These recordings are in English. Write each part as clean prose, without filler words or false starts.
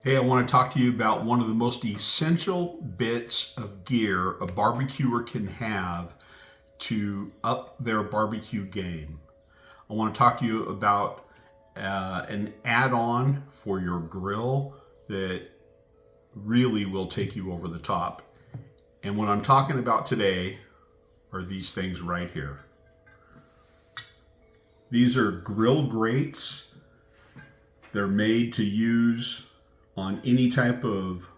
Hey, I want to talk to you about one of the most essential bits of gear a barbecuer can have to up their barbecue game. I want to talk to you about an add-on for your grill that really will take you over the top. And what I'm talking about today are these things right here. These are grill grates. They're made to use on any type of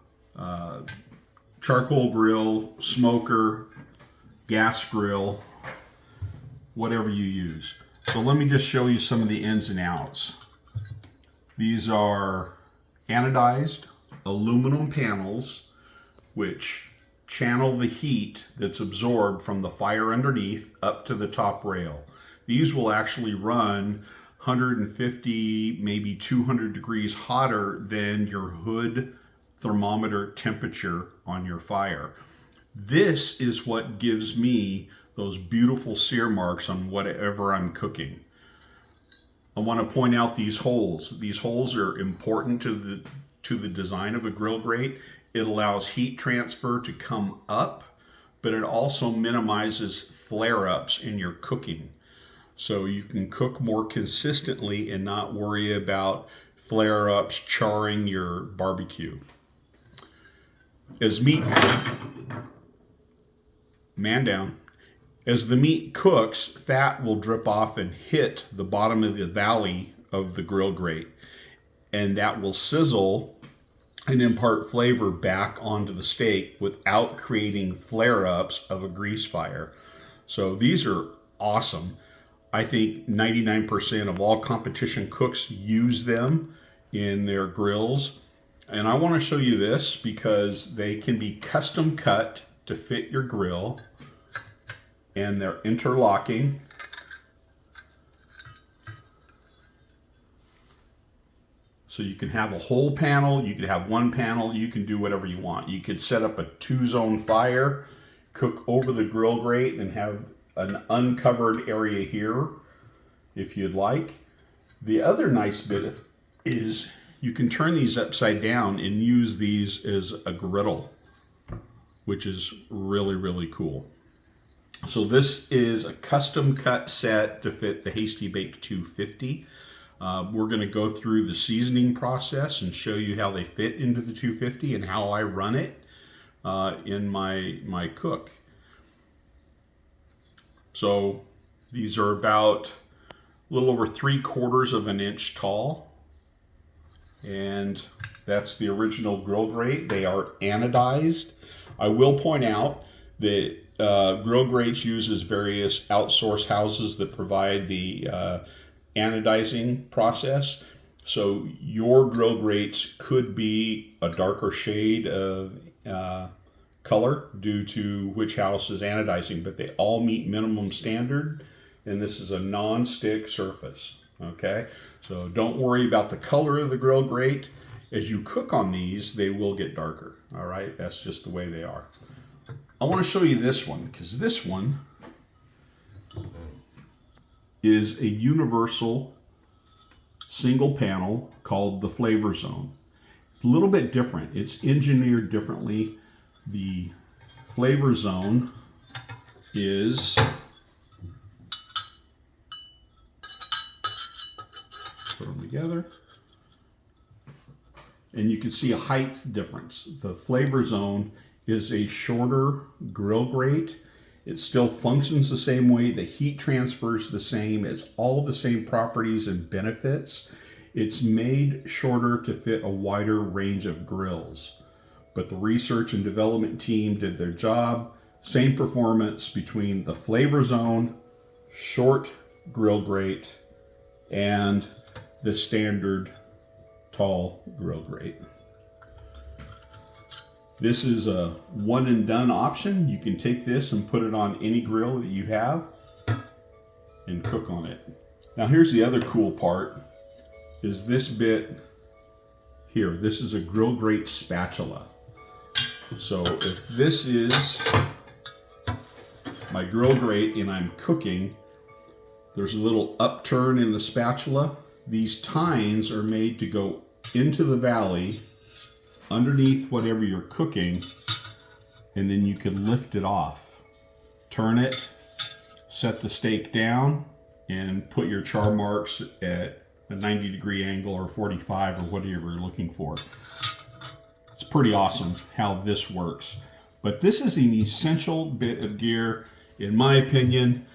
charcoal grill, smoker, gas grill, whatever you use. So let me just show you some of the ins and outs. These are anodized aluminum panels which channel the heat that's absorbed from the fire underneath up to the top rail. These will actually run 150, maybe 200 degrees hotter than your hood thermometer temperature on your fire. This is what gives me those beautiful sear marks on whatever I'm cooking. I want to point out these holes. These holes are important to the design of a grill grate. It allows heat transfer to come up, but it also minimizes flare-ups in your cooking. So you can cook more consistently and not worry about flare-ups charring your barbecue. As the meat cooks, fat will drip off and hit the bottom of the valley of the grill grate, and that will sizzle and impart flavor back onto the steak without creating flare-ups of a grease fire. So these are awesome. I think 99% of all competition cooks use them in their grills. And I want to show you this because they can be custom cut to fit your grill, and they're interlocking. So you can have a whole panel, you could have one panel, you can do whatever you want. You could set up a 2-zone fire, cook over the grill grate, and have an uncovered area here if you'd like. The other nice bit is you can turn these upside down and use these as a griddle, which is really, really cool. So this is a custom cut set to fit the Hasty Bake 250. We're going to go through the seasoning process and show you how they fit into the 250 and how I run it in my cook. So these are about a little over 3/4 of an inch tall, and that's the original grill grate. They are anodized. I will point out that GrillGrates uses various outsource houses that provide the anodizing process. So your grill grates could be a darker shade of color due to which house is anodizing, but they all meet minimum standard, and this is a non-stick surface. Okay, so don't worry about the color of the grill grate. As you cook on these, they will get darker. All right, that's just the way they are. I want to show you this one because this one is a universal single panel called the Flavor Zone. It's a little bit different. It's engineered differently. The Flavor Zone is put them together, and you can see a height difference. The Flavor Zone is a shorter grill grate. It still functions the same way. The heat transfers the same. It's all the same properties and benefits. It's made shorter to fit a wider range of grills. But the research and development team did their job. Same performance between the Flavor Zone, short grill grate, and the standard tall grill grate. This is a one and done option. You can take this and put it on any grill that you have and cook on it. Now here's the other cool part, is this bit here. This is a grill grate spatula. So if this is my grill grate and I'm cooking, there's a little upturn in the spatula. These tines are made to go into the valley underneath whatever you're cooking, and then you could lift it off. Turn it, set the steak down, and put your char marks at a 90-degree angle or 45 or whatever you're looking for. It's pretty awesome how this works. But this is an essential bit of gear, in my opinion.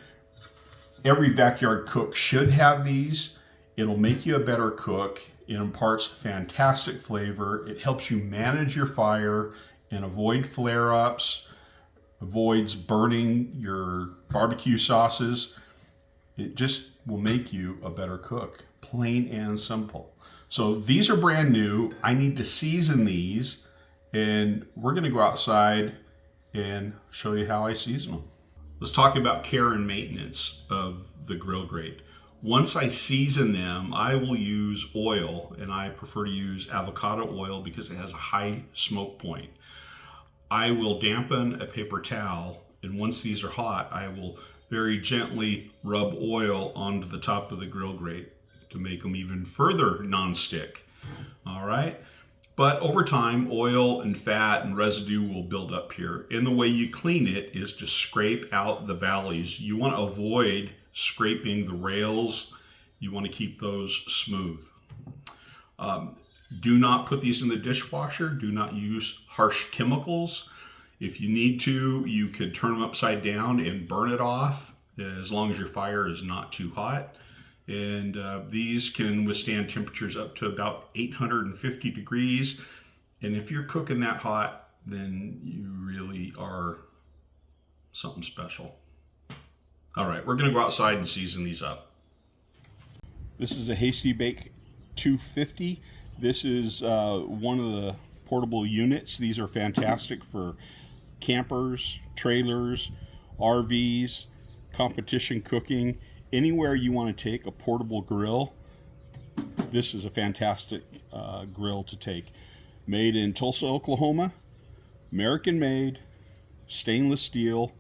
Every backyard cook should have these. It'll make you a better cook. It imparts fantastic flavor. It helps you manage your fire and avoid flare-ups, avoids burning your barbecue sauces. It just will make you a better cook, plain and simple. So these are brand new. I need to season these, and we're gonna go outside and show you how I season them. Let's talk about care and maintenance of the GrillGrate. Once I season them, I will use oil, and I prefer to use avocado oil because it has a high smoke point. I will dampen a paper towel, and once these are hot, I will very gently rub oil onto the top of the GrillGrate to make them even further non-stick. All right? But over time, oil and fat and residue will build up here. And the way you clean it is to scrape out the valleys. You want to avoid scraping the rails. You want to keep those smooth. Do not put these in the dishwasher. Do not use harsh chemicals. If you need to, you could turn them upside down and burn it off, as long as your fire is not too hot. And these can withstand temperatures up to about 850 degrees. And if you're cooking that hot, then you really are something special. All right, we're gonna go outside and season these up. This is a Hasty Bake 250. This is one of the portable units. These are fantastic for campers, trailers, RVs, competition cooking. Anywhere you want to take a portable grill, this is a fantastic grill to take. Made in Tulsa, Oklahoma, American made, stainless steel.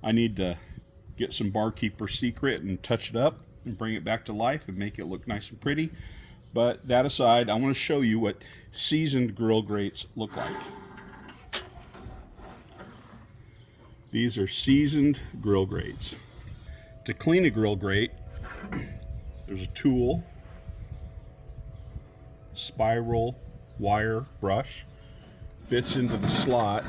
I need to get some barkeeper secret and touch it up and bring it back to life and make it look nice and pretty. But that aside, I want to show you what seasoned grill grates look like. These are seasoned grill grates. To clean a grill grate, there's a tool, spiral wire brush, fits into the slot,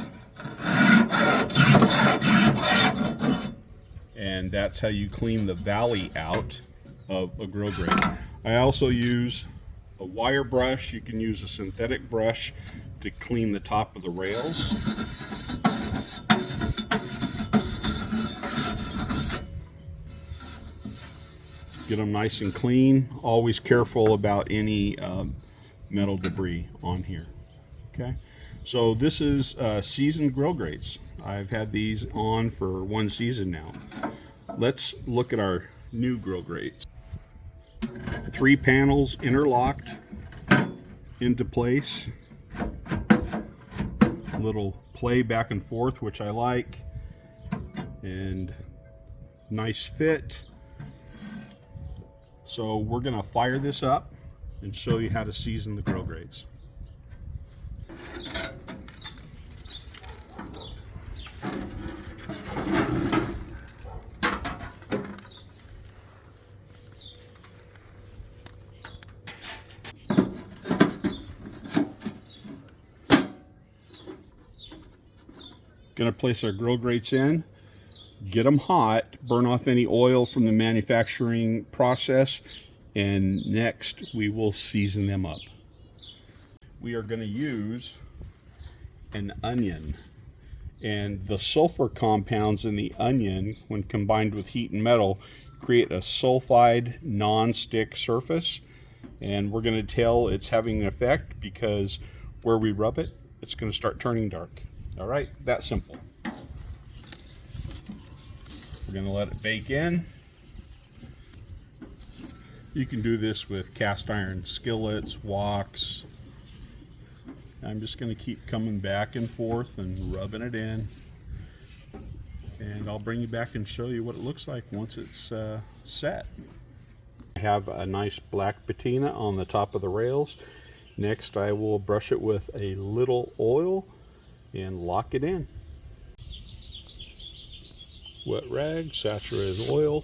and that's how you clean the valley out of a grill grate. I also use a wire brush. You can use a synthetic brush to clean the top of the rails. Get them nice and clean. Always careful about any metal debris on here. Okay, so this is seasoned grill grates. I've had these on for one season now. Let's look at our new grill grates. 3 panels interlocked into place. Little play back and forth, which I like, and nice fit. So we're going to fire this up and show you how to season the grill grates. Going to place our grill grates in. Get them hot, burn off any oil from the manufacturing process, and next we will season them up. We are going to use an onion, and the sulfur compounds in the onion, when combined with heat and metal, create a sulfide non-stick surface, and we're going to tell it's having an effect because where we rub it, it's going to start turning dark. All right, that simple. We're going to let it bake in. You can do this with cast iron skillets, woks. I'm just going to keep coming back and forth and rubbing it in. And I'll bring you back and show you what it looks like once it's set. I have a nice black patina on the top of the rails. Next, I will brush it with a little oil and lock it in. Wet rag, saturated oil.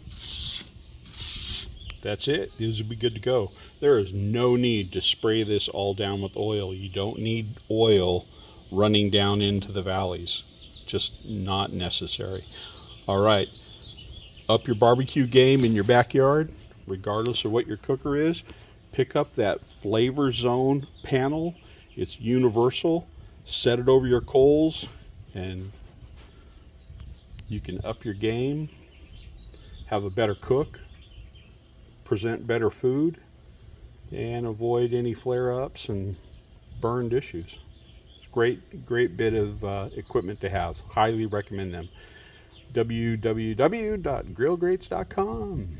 That's it. These will be good to go. There is no need to spray this all down with oil. You don't need oil running down into the valleys. Just not necessary. All right. Up your barbecue game in your backyard, regardless of what your cooker is. Pick up that flavor zone panel. It's universal. Set it over your coals and you can up your game, have a better cook, present better food, and avoid any flare-ups and burned issues. It's a great bit of equipment to have. Highly recommend them. www.grillgrates.com